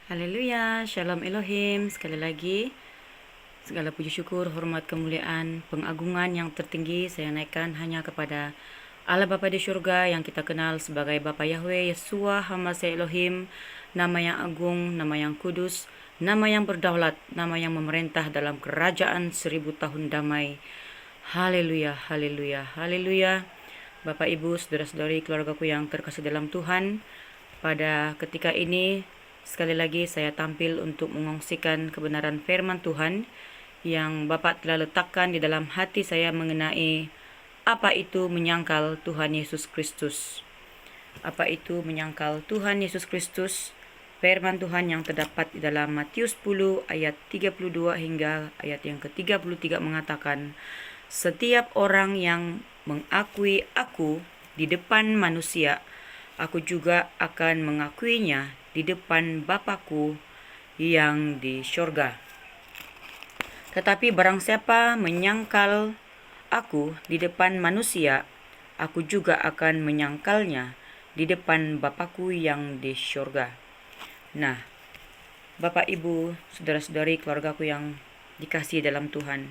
Haleluya, Shalom Elohim. Sekali lagi, segala puji syukur, hormat, kemuliaan, pengagungan yang tertinggi saya naikkan hanya kepada Allah Bapa di surga yang kita kenal sebagai Bapa Yahweh, Yesua, Hamase Elohim, nama yang agung, nama yang kudus, nama yang berdaulat, nama yang memerintah dalam kerajaan 1000 tahun damai. Haleluya, haleluya, haleluya. Bapak, Ibu, saudara-saudari, keluargaku yang terkasih dalam Tuhan, pada ketika ini sekali lagi saya tampil untuk mengongsikan kebenaran firman Tuhan yang Bapak telah letakkan di dalam hati saya mengenai apa itu menyangkal Tuhan Yesus Kristus. Apa itu menyangkal Tuhan Yesus Kristus? Firman Tuhan yang terdapat di dalam Matius 10 ayat 32 hingga ayat yang ke-33 mengatakan, "Setiap orang yang mengakui aku di depan manusia, aku juga akan mengakuinya di depan Bapakku yang di surga. Tetapi barang siapa menyangkal aku di depan manusia, aku juga akan menyangkalnya di depan Bapakku yang di surga." Nah, Bapak, Ibu, saudara-saudari, keluargaku yang dikasihi dalam Tuhan,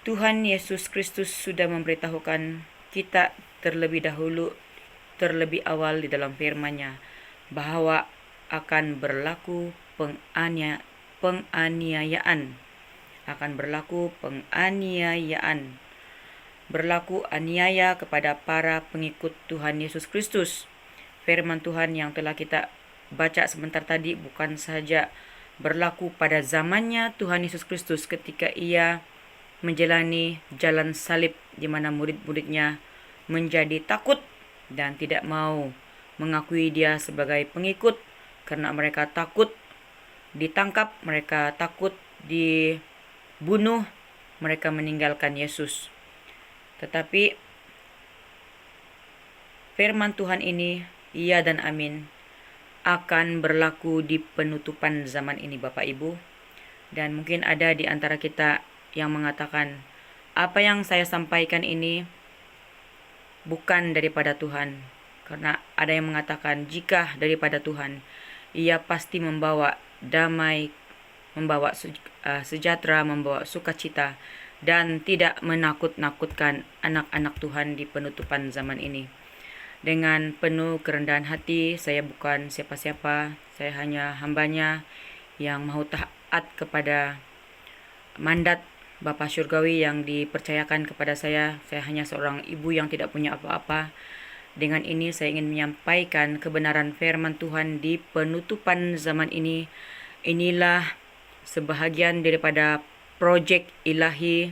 Tuhan Yesus Kristus sudah memberitahukan kita terlebih awal di dalam firman-Nya bahwa akan berlaku penganiayaan, berlaku aniaya kepada para pengikut Tuhan Yesus Kristus. Firman Tuhan yang telah kita baca sebentar tadi bukan saja berlaku pada zamannya Tuhan Yesus Kristus ketika Ia menjalani jalan salib, di mana murid-muridnya menjadi takut dan tidak mau mengakui Dia sebagai pengikut karena mereka takut ditangkap, mereka takut dibunuh, mereka meninggalkan Yesus. Tetapi firman Tuhan ini, iya dan amin, akan berlaku di penutupan zaman ini, Bapak Ibu. Dan mungkin ada di antara kita yang mengatakan, apa yang saya sampaikan ini bukan daripada Tuhan. Karena ada yang mengatakan, jika daripada Tuhan, Ia pasti membawa damai, membawa sejahtera, membawa sukacita, dan tidak menakut-nakutkan anak-anak Tuhan di penutupan zaman ini. Dengan penuh kerendahan hati, saya bukan siapa-siapa, saya hanya hambanya yang mau taat kepada mandat Bapa Surgawi yang dipercayakan kepada saya. Saya hanya seorang ibu yang tidak punya apa-apa. Dengan ini saya ingin menyampaikan kebenaran firman Tuhan di penutupan zaman ini. Inilah sebahagian daripada projek ilahi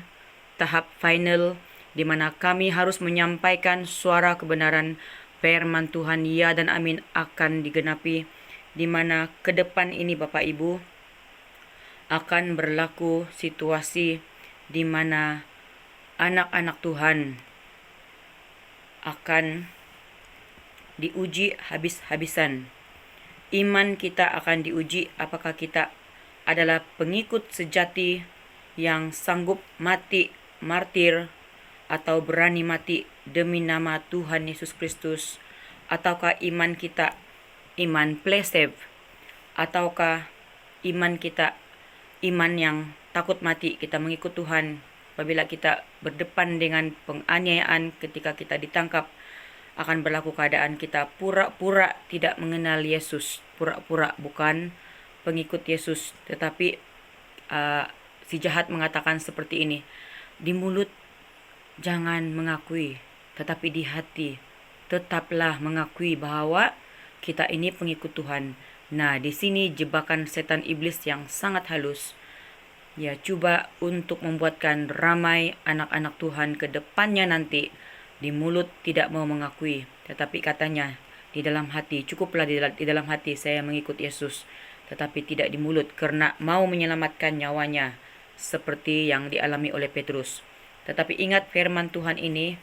tahap final di mana kami harus menyampaikan suara kebenaran firman Tuhan, ya dan amin, akan digenapi, di mana ke depan ini Bapak Ibu akan berlaku situasi di mana anak-anak Tuhan akan diuji habis-habisan. Iman kita akan diuji apakah kita adalah pengikut sejati yang sanggup mati martir atau berani mati demi nama Tuhan Yesus Kristus, ataukah iman kita iman placebo, ataukah iman kita iman yang takut mati. Kita mengikut Tuhan apabila kita berdepan dengan penganiayaan ketika kita ditangkap, akan berlaku keadaan kita pura-pura tidak mengenal Yesus, pura-pura bukan pengikut Yesus. Tetapi si jahat mengatakan seperti ini, di mulut jangan mengakui, tetapi di hati tetaplah mengakui bahwa kita ini pengikut Tuhan. Nah, di sini jebakan setan iblis yang sangat halus. Ya, coba untuk membuatkan ramai anak-anak Tuhan ke depannya nanti di mulut tidak mau mengakui, tetapi katanya di dalam hati, cukuplah di dalam hati saya mengikut Yesus, tetapi tidak di mulut karena mau menyelamatkan nyawanya seperti yang dialami oleh Petrus. Tetapi ingat firman Tuhan ini,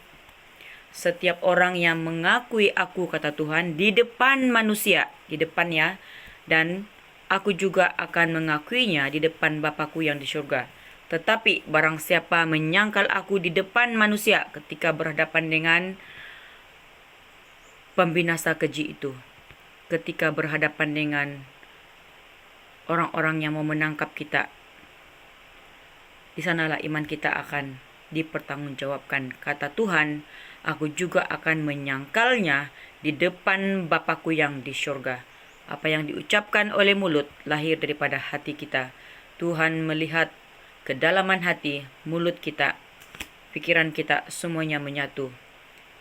setiap orang yang mengakui aku, kata Tuhan, di depan manusia, di depannya, dan aku juga akan mengakuinya di depan Bapakku yang di surga. Tetapi barang siapa menyangkal aku di depan manusia ketika berhadapan dengan pembinasa keji itu, ketika berhadapan dengan orang-orang yang mau menangkap kita. Di sanalah iman kita akan dipertanggungjawabkan. Kata Tuhan, aku juga akan menyangkalnya di depan Bapakku yang di surga. Apa yang diucapkan oleh mulut lahir daripada hati kita. Tuhan melihat kedalaman hati, mulut kita, pikiran kita, semuanya menyatu.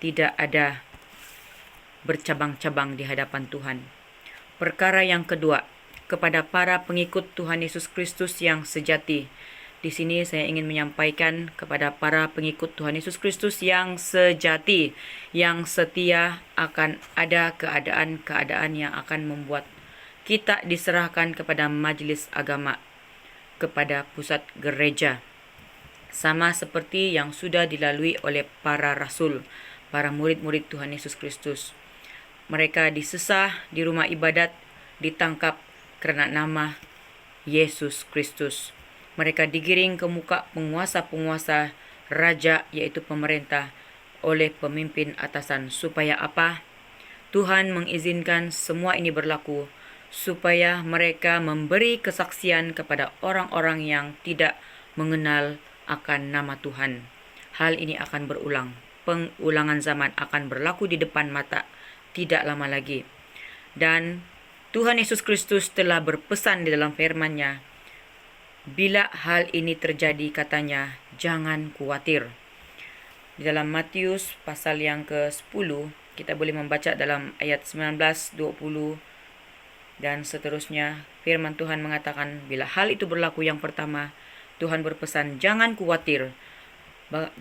Tidak ada bercabang-cabang di hadapan Tuhan. Perkara yang kedua, kepada para pengikut Tuhan Yesus Kristus yang sejati. Di sini saya ingin menyampaikan kepada para pengikut Tuhan Yesus Kristus yang sejati, yang setia, akan ada keadaan-keadaan yang akan membuat kita diserahkan kepada majelis agama, kepada pusat gereja. Sama seperti yang sudah dilalui oleh para rasul, para murid-murid Tuhan Yesus Kristus. Mereka disesah di rumah ibadat, ditangkap karena nama Yesus Kristus. Mereka digiring ke muka penguasa-penguasa, raja yaitu pemerintah, oleh pemimpin atasan. Supaya apa? Tuhan mengizinkan semua ini berlaku supaya mereka memberi kesaksian kepada orang-orang yang tidak mengenal akan nama Tuhan. Hal ini akan berulang. Pengulangan zaman akan berlaku di depan mata tidak lama lagi. Dan Tuhan Yesus Kristus telah berpesan di dalam firman-Nya, bila hal ini terjadi, katanya, jangan khawatir. Di dalam Matius pasal yang ke-10, kita boleh membaca dalam ayat 19, 20, dan seterusnya. Firman Tuhan mengatakan, bila hal itu berlaku yang pertama, Tuhan berpesan, jangan khawatir.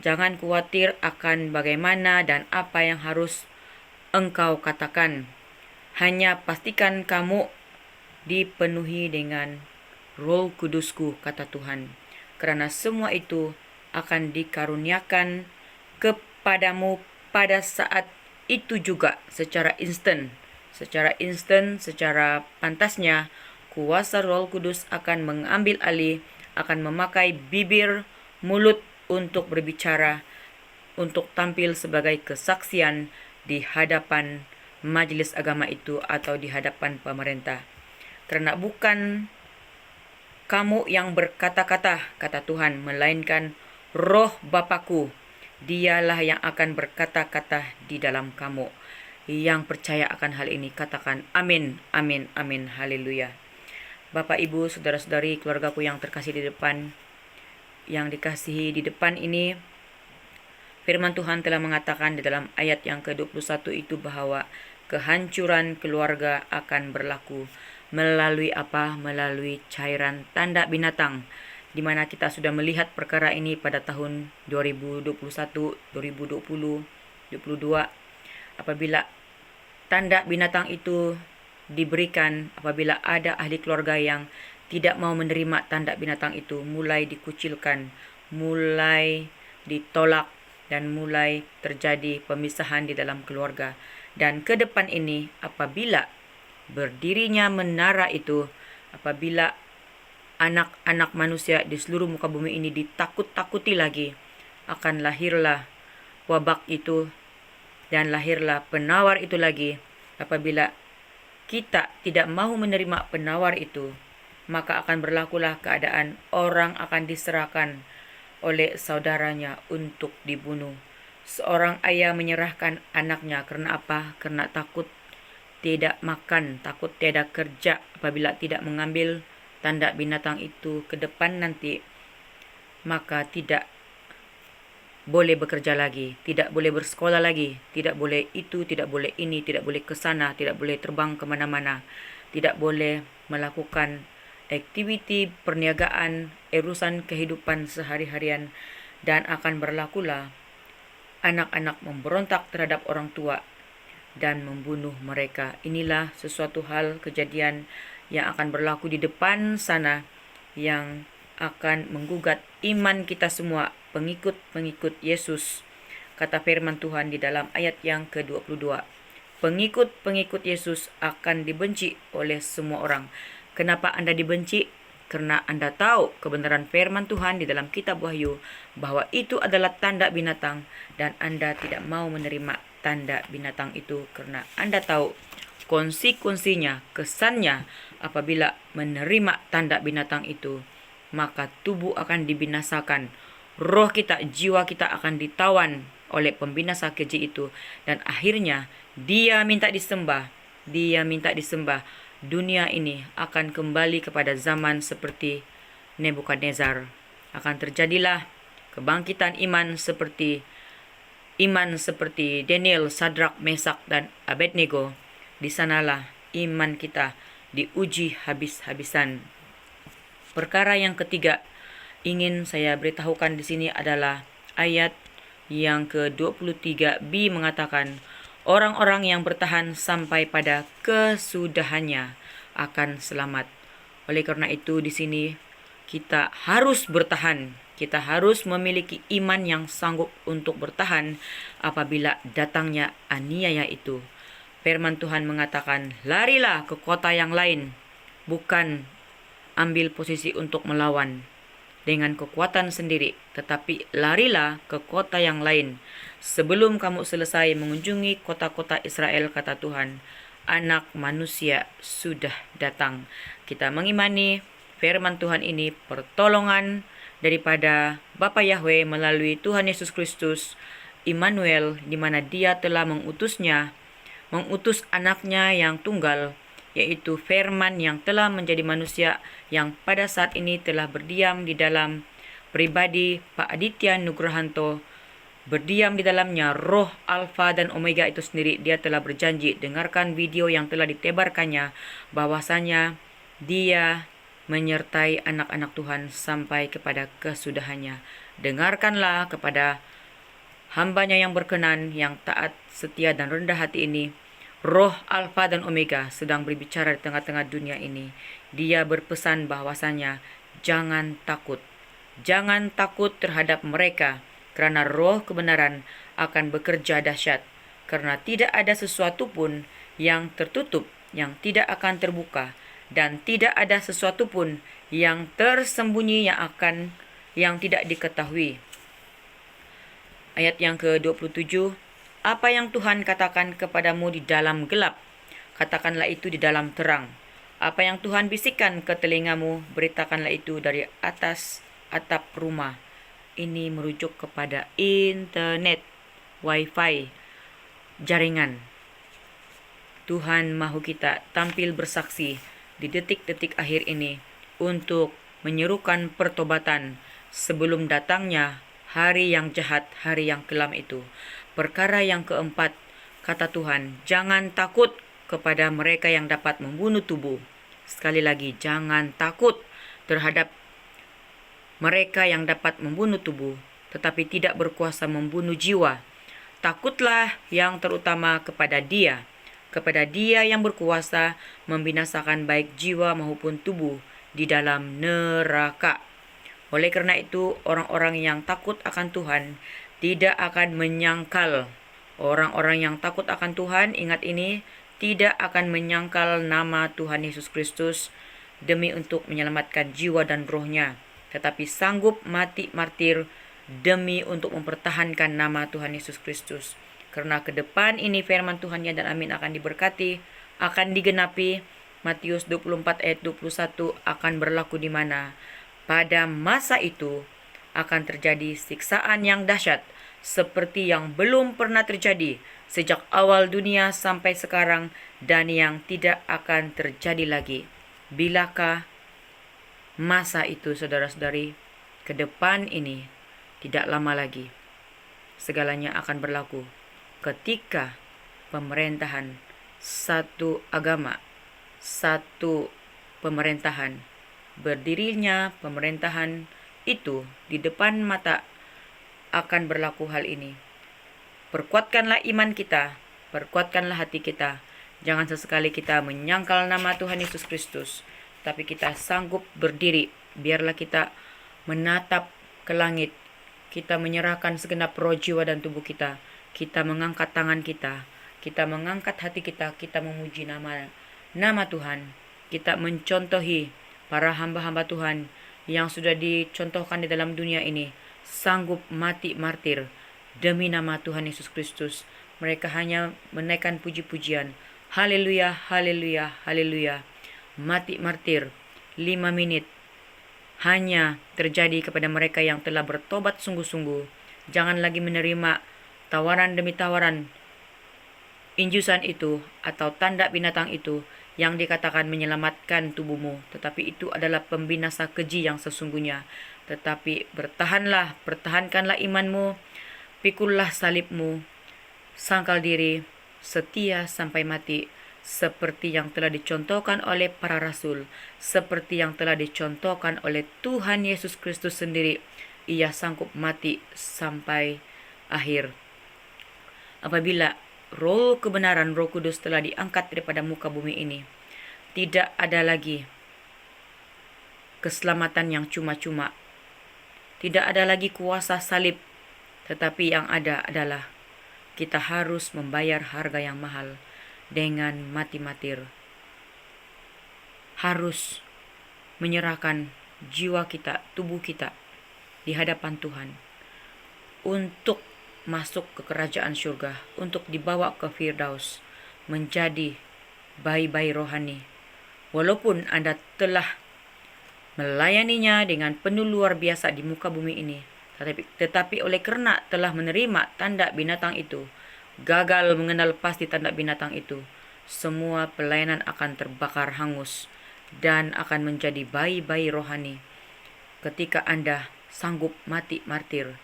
Jangan khawatir akan bagaimana dan apa yang harus engkau katakan. Hanya pastikan kamu dipenuhi dengan Roh Kudusku, kata Tuhan. Karena semua itu akan dikaruniakan kepadamu pada saat itu juga secara instan. Secara pantasnya, kuasa Roh Kudus akan mengambil alih, akan memakai bibir, mulut untuk berbicara, untuk tampil sebagai kesaksian di hadapan majelis agama itu atau di hadapan pemerintah. Karena bukan kamu yang berkata-kata, kata Tuhan, melainkan Roh Bapakku, dialah yang akan berkata-kata di dalam kamu. Yang percaya akan hal ini, katakan amin, amin, amin, haleluya. Bapak, Ibu, saudara-saudari, keluargaku yang terkasih di depan, yang dikasihi di depan ini, firman Tuhan telah mengatakan di dalam ayat yang ke-21 itu bahwa kehancuran keluarga akan berlaku melalui apa? Melalui cairan tanda binatang, di mana kita sudah melihat perkara ini pada tahun 2021, 2020, 2022. Apabila tanda binatang itu diberikan, apabila ada ahli keluarga yang tidak mau menerima tanda binatang itu, mulai dikucilkan, mulai ditolak, dan mulai terjadi pemisahan di dalam keluarga. Dan ke depan ini, apabila berdirinya menara itu, apabila anak-anak manusia di seluruh muka bumi ini ditakut-takuti lagi, akan lahirlah wabak itu dan lahirlah penawar itu lagi. Apabila kita tidak mau menerima penawar itu, maka akan berlakulah keadaan orang akan diserahkan oleh saudaranya untuk dibunuh. Seorang ayah menyerahkan anaknya karena apa? Karena takut tidak makan, takut tiada kerja. Apabila tidak mengambil tanda binatang itu ke depan nanti, maka tidak boleh bekerja lagi, tidak boleh bersekolah lagi, tidak boleh itu, tidak boleh ini, tidak boleh ke sana, tidak boleh terbang kemana-mana, tidak boleh melakukan aktiviti perniagaan, urusan kehidupan sehari-harian. Dan akan berlakulah anak-anak memberontak terhadap orang tua dan membunuh mereka. Inilah sesuatu hal kejadian yang akan berlaku di depan sana, yang akan menggugat iman kita semua, pengikut-pengikut Yesus. Kata firman Tuhan di dalam ayat yang ke-22, pengikut-pengikut Yesus akan dibenci oleh semua orang. Kenapa Anda dibenci? Karena Anda tahu kebenaran firman Tuhan di dalam kitab Wahyu bahwa itu adalah tanda binatang, dan Anda tidak mau menerima tanda binatang itu karena Anda tahu konsekuensinya, kesannya apabila menerima tanda binatang itu, maka tubuh akan dibinasakan. Roh kita, jiwa kita akan ditawan oleh pembinasa keji itu. Dan akhirnya dia minta disembah. Dia minta disembah. Dunia ini akan kembali kepada zaman seperti Nebukadnezar. Akan terjadilah kebangkitan iman seperti Daniel, Sadrak, Mesak, dan Abednego. Di sanalah iman kita diuji habis-habisan. Perkara yang ketiga ingin saya beritahukan di sini adalah ayat yang ke-23b mengatakan, orang-orang yang bertahan sampai pada kesudahannya akan selamat. Oleh karena itu di sini kita harus bertahan. Kita harus memiliki iman yang sanggup untuk bertahan apabila datangnya aniaya itu. Firman Tuhan mengatakan, larilah ke kota yang lain, bukan ambil posisi untuk melawan dengan kekuatan sendiri, tetapi larilah ke kota yang lain. Sebelum kamu selesai mengunjungi kota-kota Israel, kata Tuhan, Anak Manusia sudah datang. Kita mengimani firman Tuhan ini pertolongan daripada Bapa Yahweh melalui Tuhan Yesus Kristus, Immanuel, di mana Dia telah mengutus anaknya yang tunggal, yaitu Firman yang telah menjadi manusia, yang pada saat ini telah berdiam di dalam pribadi Pak Aditya Nugrahanto, berdiam di dalamnya Roh Alfa dan Omega itu sendiri. Dia telah berjanji, dengarkan video yang telah ditebarkannya, bahwasanya Dia menyertai anak-anak Tuhan sampai kepada kesudahannya. Dengarkanlah kepada hambanya yang berkenan, yang taat, setia, dan rendah hati ini. Roh Alfa dan Omega sedang berbicara di tengah-tengah dunia ini. Dia berpesan bahwasanya jangan takut. Jangan takut terhadap mereka, karena roh kebenaran akan bekerja dahsyat. Karena tidak ada sesuatu pun yang tertutup, yang tidak akan terbuka, dan tidak ada sesuatu pun yang tersembunyi yang tidak diketahui. Ayat yang ke-27, apa yang Tuhan katakan kepadamu di dalam gelap, katakanlah itu di dalam terang. Apa yang Tuhan bisikkan ke telingamu, beritakanlah itu dari atas atap rumah. Ini merujuk kepada internet, wifi, jaringan. Tuhan mahu kita tampil bersaksi di detik-detik akhir ini untuk menyerukan pertobatan sebelum datangnya hari yang jahat, hari yang kelam itu. Perkara yang keempat, kata Tuhan, jangan takut kepada mereka yang dapat membunuh tubuh. Sekali lagi, jangan takut terhadap mereka yang dapat membunuh tubuh, tetapi tidak berkuasa membunuh jiwa. Takutlah yang terutama kepada Dia yang berkuasa membinasakan baik jiwa maupun tubuh di dalam neraka. Oleh karena itu, orang-orang yang takut akan Tuhan tidak akan menyangkal. Orang-orang yang takut akan Tuhan, ingat ini, tidak akan menyangkal nama Tuhan Yesus Kristus demi untuk menyelamatkan jiwa dan rohnya, tetapi sanggup mati martir demi untuk mempertahankan nama Tuhan Yesus Kristus. Karena ke depan ini firman Tuhan ya dan amin akan diberkati, akan digenapi. Matius 24 ayat 21 akan berlaku di mana pada masa itu akan terjadi siksaan yang dahsyat seperti yang belum pernah terjadi sejak awal dunia sampai sekarang, dan yang tidak akan terjadi lagi. Bilakah masa itu, saudara-saudari? Ke depan ini tidak lama lagi segalanya akan berlaku ketika pemerintahan satu agama, satu pemerintahan, berdirinya pemerintahan itu di depan mata akan berlaku hal ini. Perkuatkanlah iman kita, perkuatkanlah hati kita. Jangan sesekali kita menyangkal nama Tuhan Yesus Kristus, tapi kita sanggup berdiri. Biarlah kita menatap ke langit, kita menyerahkan segenap roh, jiwa, dan tubuh kita. Kita mengangkat tangan kita mengangkat hati kita memuji nama Tuhan. Kita mencontohi para hamba-hamba Tuhan yang sudah dicontohkan di dalam dunia ini, sanggup mati martir demi nama Tuhan Yesus Kristus. Mereka hanya menaikkan puji-pujian, Haleluya, haleluya, haleluya. Mati martir 5 menit hanya terjadi kepada mereka yang telah bertobat sungguh-sungguh. Jangan lagi menerima tawaran demi tawaran injusan itu atau tanda binatang itu yang dikatakan menyelamatkan tubuhmu, tetapi itu adalah pembinasa keji yang sesungguhnya. Tetapi bertahanlah, pertahankanlah imanmu, pikullah salibmu, sangkal diri, setia sampai mati, seperti yang telah dicontohkan oleh para rasul, seperti yang telah dicontohkan oleh Tuhan Yesus Kristus sendiri. Ia sanggup mati sampai akhir. Apabila roh kebenaran, Roh Kudus telah diangkat daripada muka bumi ini, tidak ada lagi keselamatan yang cuma-cuma. Tidak ada lagi kuasa salib, tetapi yang ada adalah kita harus membayar harga yang mahal dengan mati martir. Harus menyerahkan jiwa kita, tubuh kita di hadapan Tuhan untuk masuk ke kerajaan surga, untuk dibawa ke Firdaus, menjadi bayi-bayi rohani. Walaupun Anda telah melayaninya dengan penuh luar biasa di muka bumi ini, tetapi oleh kerana telah menerima tanda binatang itu, gagal mengenal pasti tanda binatang itu, semua pelayanan akan terbakar hangus dan akan menjadi bayi-bayi rohani. Ketika Anda sanggup mati martir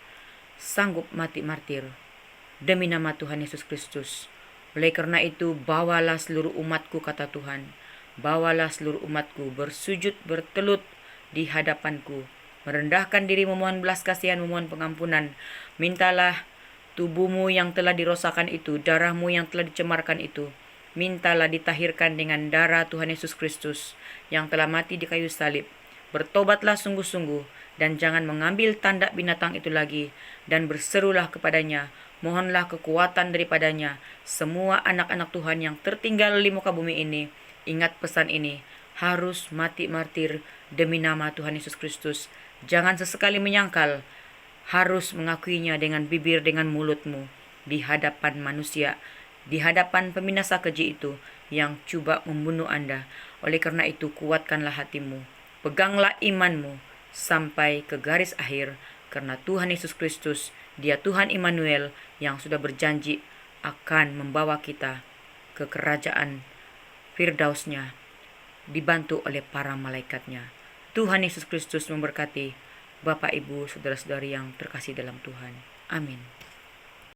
demi nama Tuhan Yesus Kristus. Oleh karena itu, bawalah seluruh umatku, kata Tuhan, bawalah seluruh umatku bersujud bertelut di hadapanku, merendahkan diri, memohon belas kasihan, memohon pengampunan. Mintalah tubuhmu yang telah dirosakan itu, darahmu yang telah dicemarkan itu, mintalah ditahirkan dengan darah Tuhan Yesus Kristus yang telah mati di kayu salib. Bertobatlah sungguh-sungguh dan jangan mengambil tanda binatang itu lagi, dan berserulah kepadanya, mohonlah kekuatan daripadanya. Semua anak-anak Tuhan yang tertinggal di muka bumi ini, ingat pesan ini, harus mati martir demi nama Tuhan Yesus Kristus. Jangan sesekali menyangkal, harus mengakuinya dengan bibir, dengan mulutmu, di hadapan manusia, di hadapan pembinasa keji itu yang coba membunuh Anda. Oleh karena itu, kuatkanlah hatimu, peganglah imanmu sampai ke garis akhir, karena Tuhan Yesus Kristus, Dia Tuhan Immanuel yang sudah berjanji akan membawa kita ke kerajaan Firdausnya, dibantu oleh para malaikatnya. Tuhan Yesus Kristus memberkati Bapak, Ibu, saudara-saudari yang terkasih dalam Tuhan. Amin.